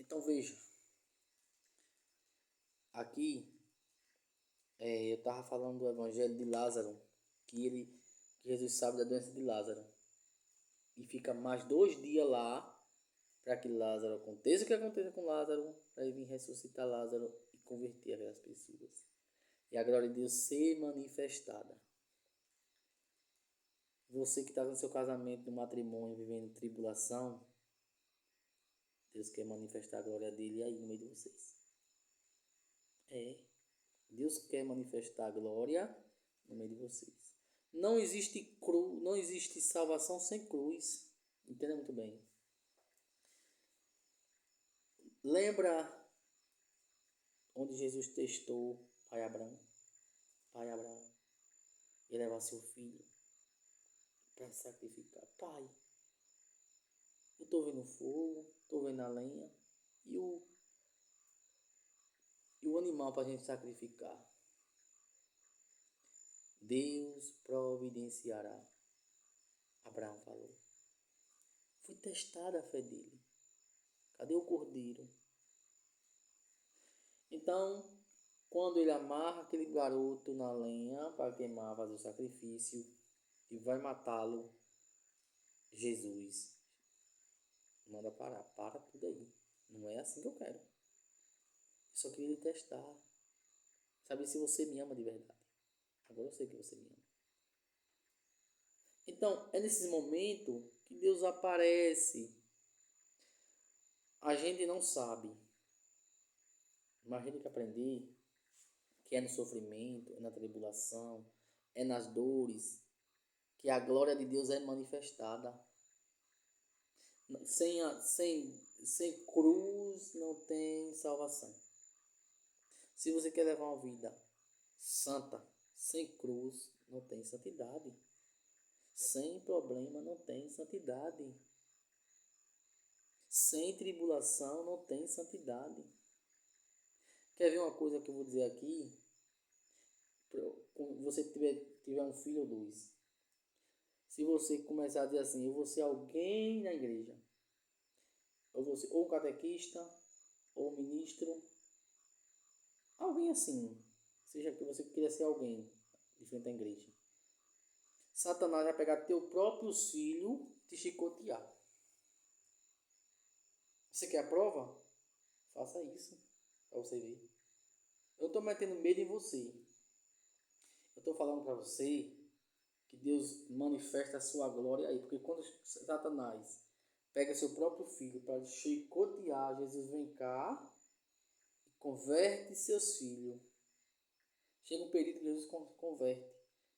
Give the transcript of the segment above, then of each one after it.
Então veja, aqui eu estava falando do evangelho de Lázaro, que Jesus sabe da doença de Lázaro. E fica mais 2 dias lá para que Lázaro aconteça o que aconteça com Lázaro, para ele vir ressuscitar Lázaro e converter aquelas pessoas. E a glória de Deus ser manifestada. Você que está no seu casamento, no matrimônio, vivendo tribulação, Deus quer manifestar a glória dele aí no meio de vocês. Deus quer manifestar a glória no meio de vocês. Não existe salvação sem cruz. Entenda muito bem. Lembra onde Jesus testou Pai Abraão? Pai Abraão, ia levar seu filho para sacrificar. Pai, eu estou vendo fogo, estou vendo a lenha e o animal para a gente sacrificar. Deus providenciará. Abraão falou. Foi testada a fé dele. Cadê o cordeiro? Então, quando ele amarra aquele garoto na lenha para queimar, fazer o sacrifício e vai matá-lo, Jesus manda parar. Para tudo aí. Não é assim que eu quero. Eu só queria lhe testar. Saber se você me ama de verdade. Agora eu sei que você me ama. Então, é nesses momentos que Deus aparece. A gente não sabe. Mas a gente tem que aprender que é no sofrimento, é na tribulação, é nas dores, que a glória de Deus é manifestada. Sem cruz não tem salvação. Se você quer levar uma vida santa, sem cruz não tem santidade. Sem problema não tem santidade. Sem tribulação não tem santidade. Quer ver uma coisa que eu vou dizer aqui? Quando você tiver um filho ou dois. Se você começar a dizer assim, eu vou ser alguém na igreja. Ou um catequista, ou um ministro. Alguém assim. Seja que você queira ser alguém de frente à igreja. Satanás vai pegar teu próprio filho e te chicotear. Você quer a prova? Faça isso para você ver. Eu estou metendo medo em você. Eu estou falando para você que Deus manifesta a sua glória aí. Porque quando Satanás pega seu próprio filho para chicotear, Jesus vem cá e converte seus filhos. Chega um período que Jesus converte.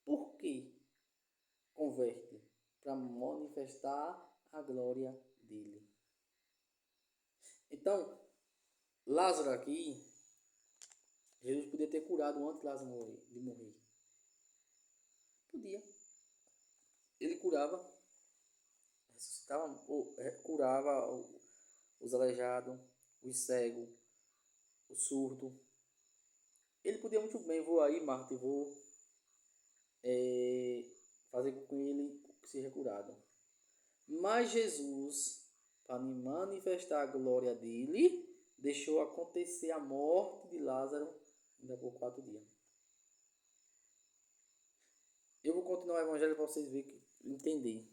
Por quê? Converte para manifestar a glória dele. Então, Lázaro aqui, Jesus podia ter curado antes de Lázaro de morrer. Podia. Ele curava, ressuscitava, curava os aleijados, os cegos, o surdo. Ele podia muito bem, vou aí, Marta, e vou fazer com que ele seja curado. Mas Jesus, para manifestar a glória dele, deixou acontecer a morte de Lázaro ainda por 4 dias. Eu vou continuar o evangelho para vocês verem, entender.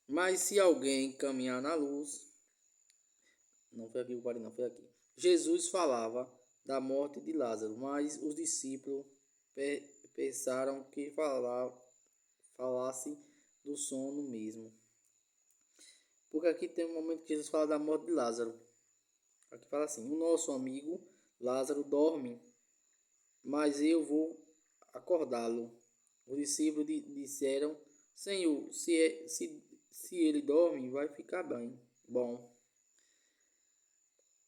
Mas se alguém caminhar na luz, não foi aqui o parei, não foi aqui. Jesus falava da morte de Lázaro, mas os discípulos pensaram que falasse do sono mesmo. Porque aqui tem um momento que Jesus fala da morte de Lázaro. Aqui fala assim: o nosso amigo Lázaro dorme, mas eu vou acordá-lo. Os discípulos disseram: Senhor, se ele dorme, vai ficar bem. Bom,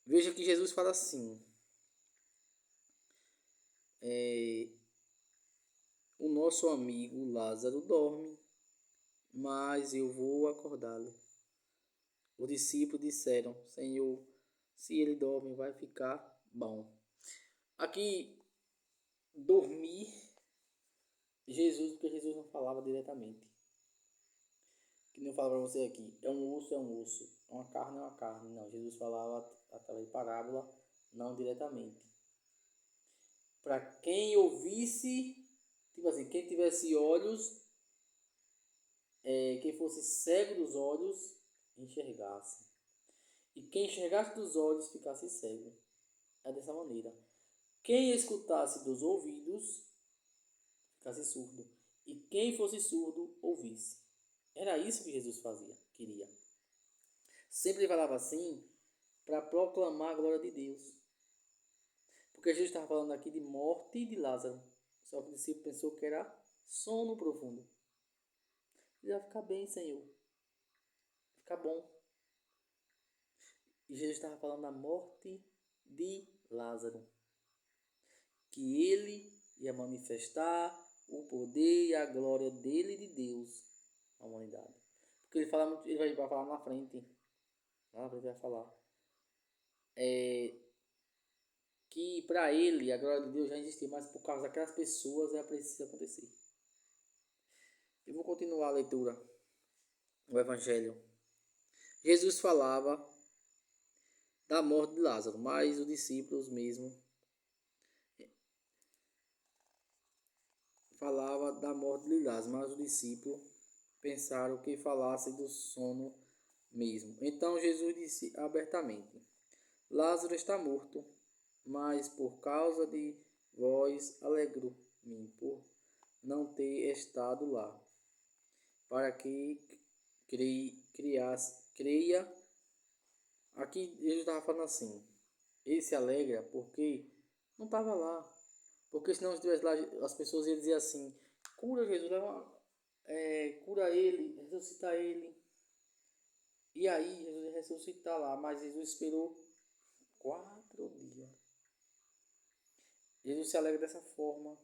veja que Jesus fala assim: o nosso amigo Lázaro dorme, mas eu vou acordá-lo. Os discípulos disseram: Senhor, se ele dorme, vai ficar bom. Aqui, dormir, porque Jesus não falava diretamente. Que nem eu falo para você aqui, é um osso, uma carne é uma carne. Não, Jesus falava através de parábola, não diretamente. Para quem ouvisse, tipo assim, quem tivesse olhos, quem fosse cego dos olhos, enxergasse. E quem enxergasse dos olhos, ficasse cego. É dessa maneira. Quem escutasse dos ouvidos, ficasse surdo. E quem fosse surdo, ouvisse. Era isso que Jesus fazia, queria. Sempre falava assim para proclamar a glória de Deus. Porque Jesus estava falando aqui de morte de Lázaro. Só que o discípulo pensou que era sono profundo. Ele vai ficar bem, Senhor. Vai ficar bom. E Jesus estava falando da morte de Lázaro. Que ele ia manifestar o poder e a glória dele e de Deus na humanidade. Porque ele vai falar na frente. Lá na frente vai falar. Que para ele a glória de Deus já existia, mas por causa daquelas pessoas ela precisa acontecer. Eu vou continuar a leitura do Evangelho. Jesus falava da morte de Lázaro, mas os discípulos mesmo falava da morte de Lázaro, mas os discípulos pensaram que falasse do sono mesmo. Então Jesus disse abertamente: Lázaro está morto, mas por causa de vós alegro-me por não ter estado lá, para que creia. Aqui Jesus estava falando assim, ele se alegra porque não estava lá. Porque senão se estivesse lá, as pessoas iam dizer assim, cura Jesus, cura ele, ressuscita ele. E aí Jesus ia ressuscitar lá, mas Jesus esperou 4 dias. Jesus se alegra dessa forma,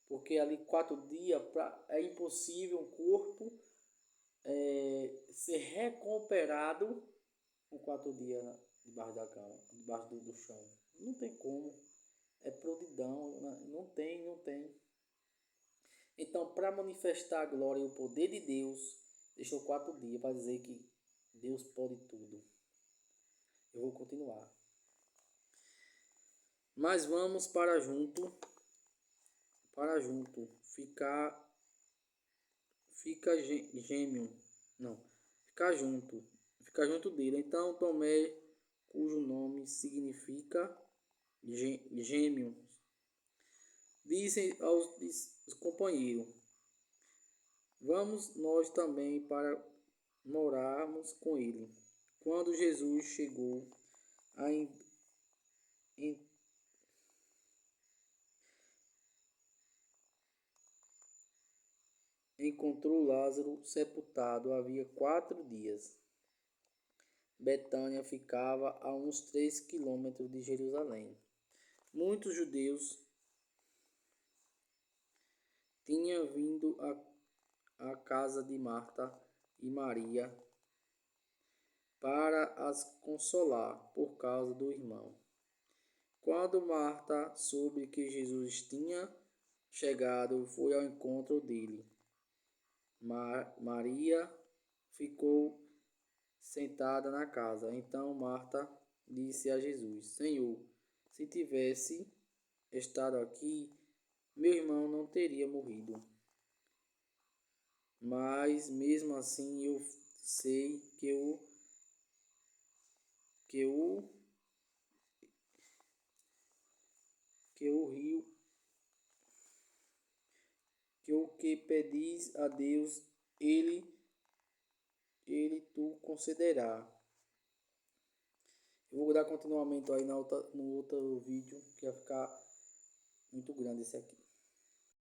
porque ali 4 dias é impossível um corpo ser recuperado com 4 dias debaixo da cama, debaixo do chão. Não tem como. É prontidão, não tem. Então, para manifestar a glória e o poder de Deus, deixou 4 dias para dizer que Deus pode tudo. Eu vou continuar. Mas vamos para junto, fica gêmeo, não, ficar junto dele. Então Tomé, cujo nome significa gêmeo, disse aos companheiros: Vamos nós também para morarmos com ele. Quando Jesus chegou a encontrou Lázaro sepultado havia 4 dias. Betânia ficava a uns 3 quilômetros de Jerusalém. Muitos judeus tinham vindo à casa de Marta e Maria para as consolar por causa do irmão. Quando Marta soube que Jesus tinha chegado, foi ao encontro dele. Maria ficou sentada na casa. Então Marta disse a Jesus: Senhor, se tivesse estado aqui, meu irmão não teria morrido. Mas mesmo assim eu sei que o que pedis a Deus, ele tu concederá. Eu vou dar continuamento aí no outro vídeo, que vai ficar muito grande esse aqui.